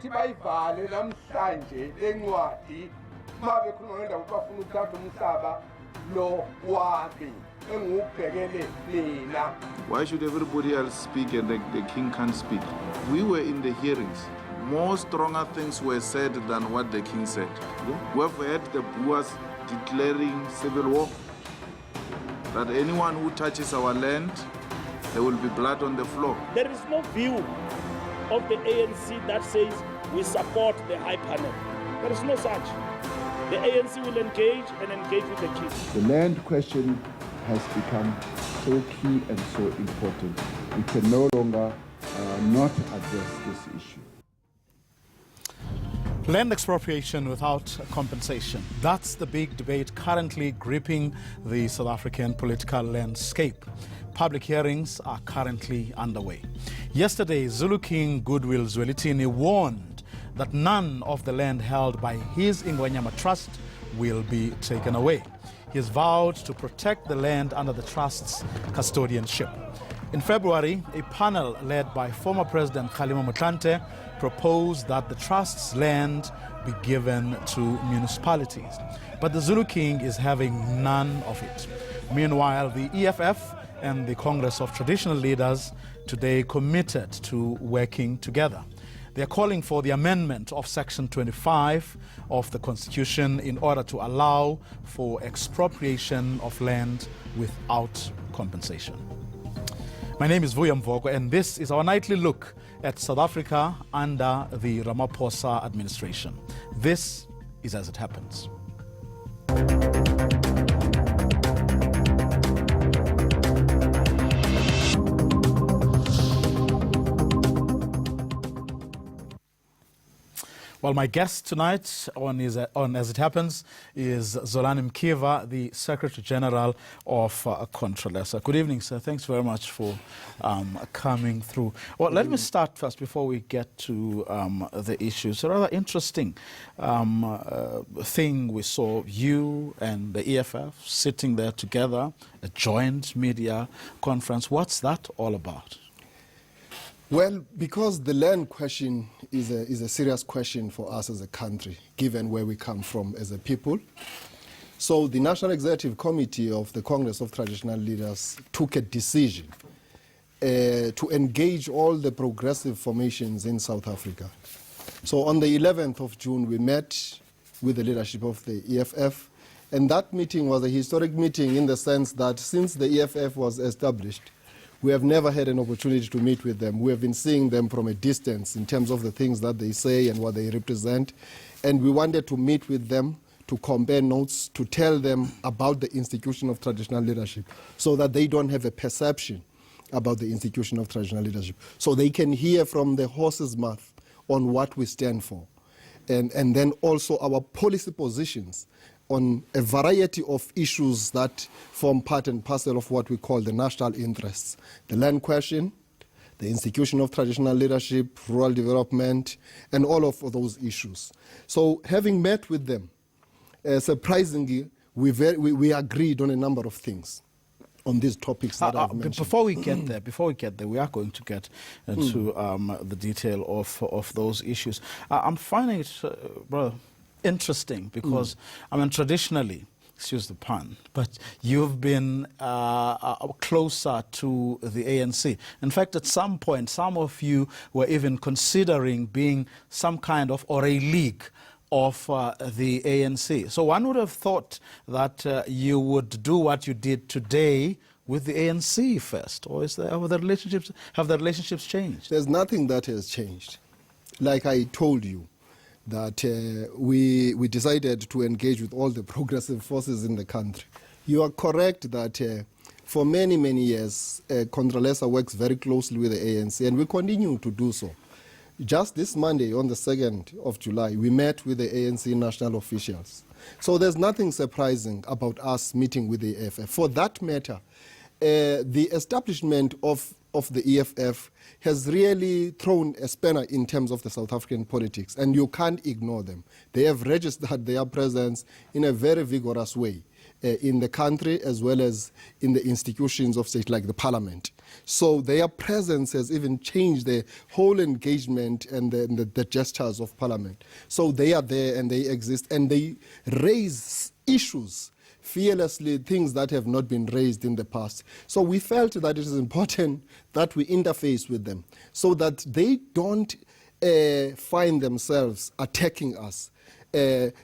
ukuthi bayivale namhlanje lencwadi mabe khona ngendawo bafuna ukuthatha umhlaba lo wami engubhekele mina. Why should everybody else speak and the king can't speak? We were in the hearings. More stronger things were said than what the king said. We have had the Boers declaring civil war. That anyone who touches our land, there will be blood on the floor. There is no view of the ANC that says we support the high panel. There is no such. The ANC will engage and engage with the king. The land question has become so key and so important. We can no longer not address this issue. Land expropriation without compensation. That's the big debate currently gripping the South African political landscape. Public hearings are currently underway. Yesterday, Zulu King Goodwill Zwelithini warned that none of the land held by his Ingonyama Trust will be taken away. He has vowed to protect the land under the Trust's custodianship. In February, a panel led by former President Kgalema Motlanthe proposed that the Trust's land be given to municipalities. But the Zulu King is having none of it. Meanwhile, the EFF and the Congress of Traditional Leaders today committed to working together. They are calling for the amendment of Section 25 of the Constitution in order to allow for expropriation of land without compensation. My name is Vuyo Mvoko, and this is our nightly look at South Africa under the Ramaphosa administration. This is As It Happens. Well, my guest tonight on As It Happens is Zolani Mkiva, the Secretary General of Contralesa. Good evening, sir. Thanks very much for coming through. Well, let me start first before we get to the issues. A rather interesting thing we saw, you and the EFF sitting there together, a joint media conference. What's that all about? Well, because the land question is a serious question for us as a country, given where we come from as a people. So the National Executive Committee of the Congress of Traditional Leaders took a decision to engage all the progressive formations in South Africa. So on the 11th of June, we met with the leadership of the EFF, and that meeting was a historic meeting in the sense that since the EFF was established, we have never had an opportunity to meet with them. We have been seeing them from a distance in terms of the things that they say and what they represent. And we wanted to meet with them, to compare notes, to tell them about the institution of traditional leadership so that they don't have a perception about the institution of traditional leadership. So they can hear from the horse's mouth on what we stand for. And then also our policy positions on a variety of issues that form part and parcel of what we call the national interests. The land question, the institution of traditional leadership, rural development, and all of those issues. So having met with them, surprisingly, we agreed on a number of things on these topics that I've mentioned. Before we get there, we are going to get into the detail of those issues. I'm finding it, brother, interesting because, I mean, traditionally, excuse the pun, but you've been closer to the ANC. In fact, at some point, some of you were even considering being some kind of, or a league of the ANC. So one would have thought that you would do what you did today with the ANC first, or have the relationships changed? There's nothing that has changed. Like I told you, that we decided to engage with all the progressive forces in the country. You are correct that for many, many years, Contralesa works very closely with the ANC, and we continue to do so. Just this Monday, on the 2nd of July, we met with the ANC national officials. So there's nothing surprising about us meeting with the EFF. For that matter, the establishment of the EFF has really thrown a spanner in terms of the South African politics, and you can't ignore them. They have registered their presence in a very vigorous way in the country as well as in the institutions of state like the parliament. So their presence has even changed the whole engagement and the gestures of parliament. So they are there and they exist and they raise issues fearlessly, things that have not been raised in the past. So we felt that it is important that we interface with them so that they don't find themselves attacking us,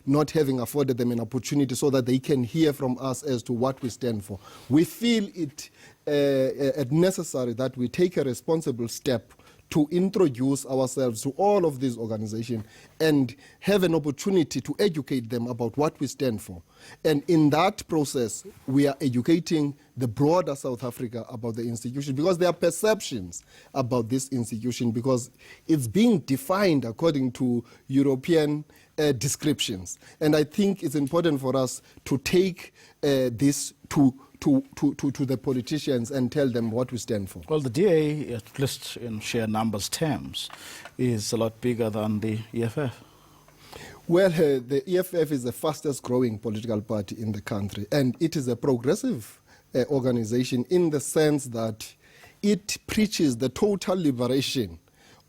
not having afforded them an opportunity so that they can hear from us as to what we stand for. We feel it necessary that we take a responsible step to introduce ourselves to all of these organizations and have an opportunity to educate them about what we stand for. And in that process, we are educating the broader South Africa about the institution because there are perceptions about this institution because it's being defined according to European descriptions. And I think it's important for us to take this to the politicians and tell them what we stand for. Well, the DA, at least in sheer numbers terms, is a lot bigger than the EFF. Well, the EFF is the fastest growing political party in the country, and it is a progressive organization in the sense that it preaches the total liberation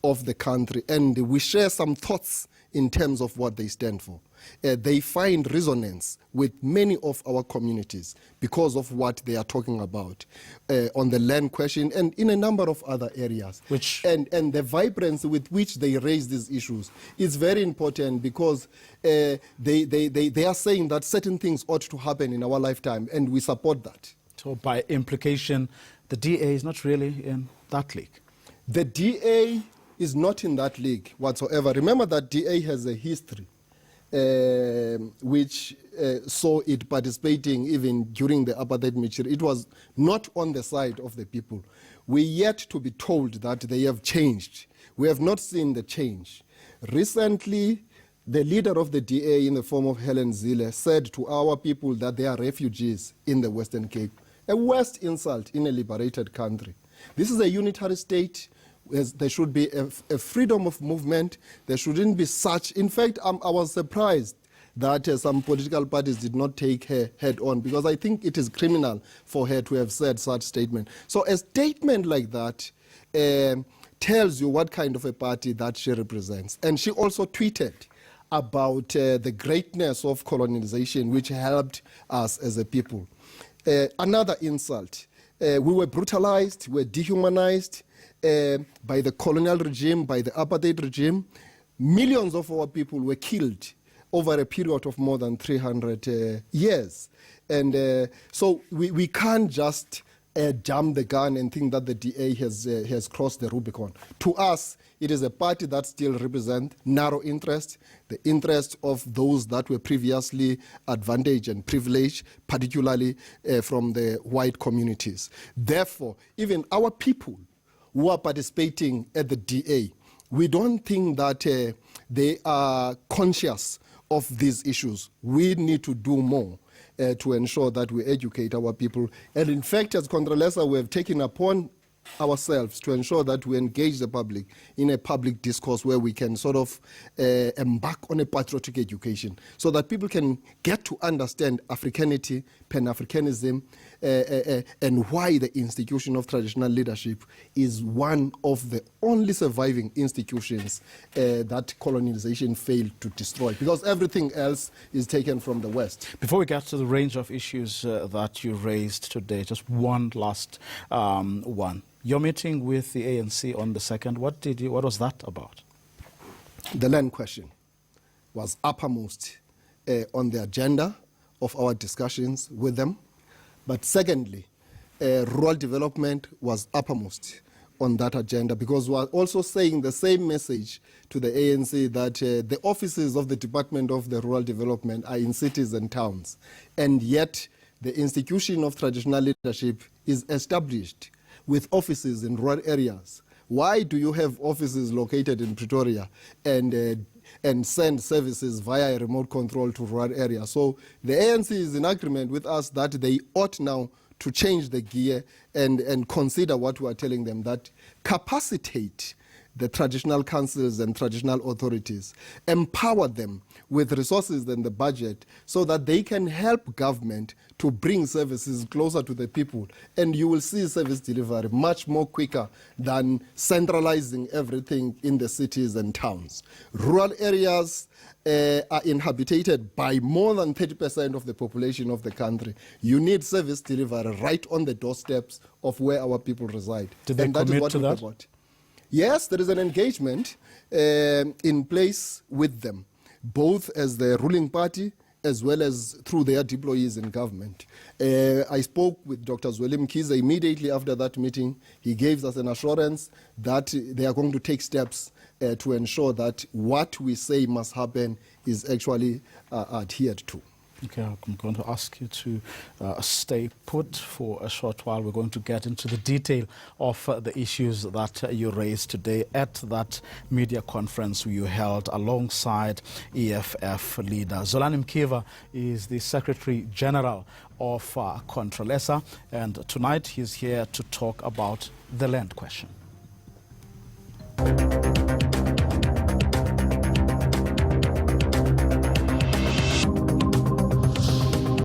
of the country, and we share some thoughts in terms of what they stand for. They find resonance with many of our communities because of what they are talking about on the land question and in a number of other areas. And the vibrancy with which they raise these issues is very important because they are saying that certain things ought to happen in our lifetime, and we support that. So by implication, the DA is not really in that league? The DA is not in that league whatsoever. Remember that DA has a history which saw it participating even during the apartheid measure. It was not on the side of the people. We're yet to be told that they have changed. We have not seen the change. Recently, the leader of the DA in the form of Helen Zille said to our people that they are refugees in the Western Cape, a worst insult in a liberated country. This is a unitary state. There should be a freedom of movement. There shouldn't be such. In fact, I was surprised that some political parties did not take her head on because I think it is criminal for her to have said such statement. So a statement like that tells you what kind of a party that she represents. And she also tweeted about the greatness of colonization, which helped us as a people. Another insult. We were brutalized, we were dehumanized by the colonial regime, by the apartheid regime. Millions of our people were killed over a period of more than 300 years. And so we can't just jump the gun and think that the DA has crossed the Rubicon. To us, it is a party that still represents narrow interest, the interest of those that were previously advantaged and privileged, particularly from the white communities. Therefore, even our people who are participating at the DA, we don't think that they are conscious of these issues. We need to do more to ensure that we educate our people. And in fact, as Contralesa, we have taken upon ourselves to ensure that we engage the public in a public discourse where we can sort of embark on a patriotic education so that people can get to understand Africanity, Pan-Africanism, and why the institution of traditional leadership is one of the only surviving institutions that colonization failed to destroy, because everything else is taken from the West. Before we get to the range of issues that you raised today, just one last one. Your meeting with the ANC on the 2nd, what was that about? The land question was uppermost on the agenda of our discussions with them. But secondly, rural development was uppermost on that agenda because we are also saying the same message to the ANC that the offices of the Department of the Rural Development are in cities and towns. And yet the institution of traditional leadership is established with offices in rural areas. Why do you have offices located in Pretoria and send services via a remote control to rural areas? So the ANC is in agreement with us that they ought now to change the gear and consider what we are telling them, that capacitate the traditional councils and traditional authorities, empower them with resources and the budget so that they can help government to bring services closer to the people. And you will see service delivery much more quicker than centralizing everything in the cities and towns. Rural areas are inhabited by more than 30% of the population of the country. You need service delivery right on the doorsteps of where our people reside. Did they commit to that? About. Yes, there is an engagement in place with them, both as the ruling party as well as through their deployees in government. I spoke with Dr. Zolani Mkiva immediately after that meeting. He gave us an assurance that they are going to take steps to ensure that what we say must happen is actually adhered to. Okay, I'm going to ask you to stay put for a short while. We're going to get into the detail of the issues that you raised today at that media conference you held alongside EFF leader. Zolani Mkiva is the Secretary General of Contralesa, and tonight he's here to talk about the land question.